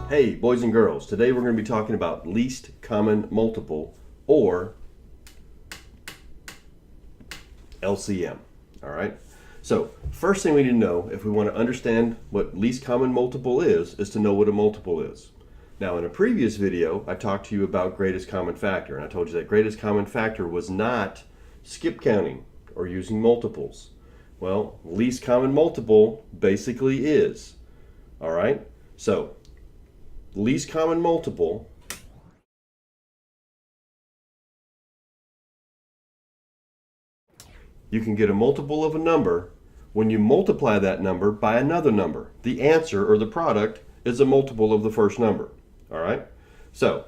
Hey, boys and girls, today we're going to be talking about least common multiple, or LCM. All right? So, first thing we need to know if we want to understand what least common multiple is to know what a multiple is. Now, in a previous video, I talked to you about greatest common factor, and I told you that greatest common factor was not skip counting or using multiples. Well, least common multiple basically is. All right? So, least common multiple you can get a multiple of a number when you multiply that number by another number. The answer or the product is a multiple of the first number. All right? So,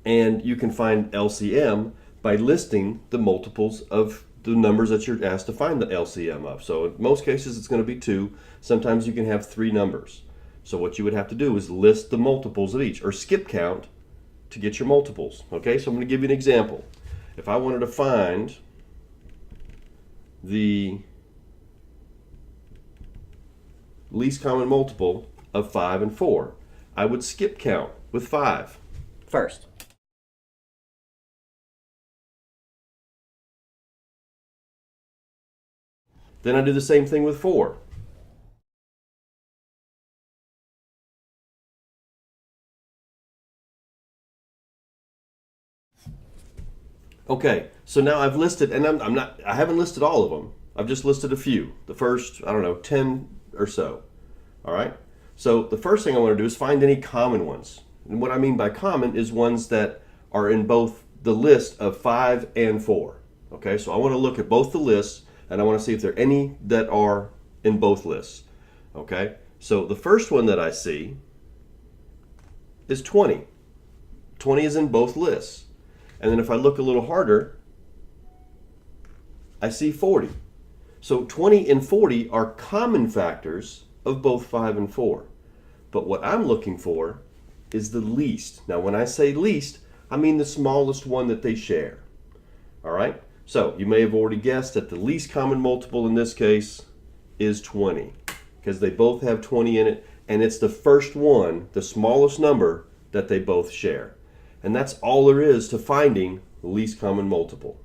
and you can find LCM by listing the multiples of the numbers that you're asked to find the LCM of. So in most cases it's going to be 2. Sometimes you can have 3 numbers. So what you would have to do is list the multiples of each, or skip count to get your multiples. Okay, so I'm going to give you an example. If I wanted to find the least common multiple of 5 and 4, I would skip count with 5 first. Then I do the same thing with 4. Okay, so now I've listed, and I haven't listed all of them. I've just listed a few. The first, I don't know, 10 or so. All right? So the first thing I want to do is find any common ones. And what I mean by common is ones that are in both the list of 5 and 4. Okay, so I want to look at both the lists, and I want to see if there are any that are in both lists. Okay, so the first one that I see is 20. 20 is in both lists. And then if I look a little harder, I see 40. So 20 and 40 are common factors of both 5 and 4. But what I'm looking for is the least. Now when I say least, I mean the smallest one that they share. All right? So you may have already guessed that the least common multiple in this case is 20, because they both have 20 in it, and it's the first one, the smallest number, that they both share. And that's all there is to finding the least common multiple.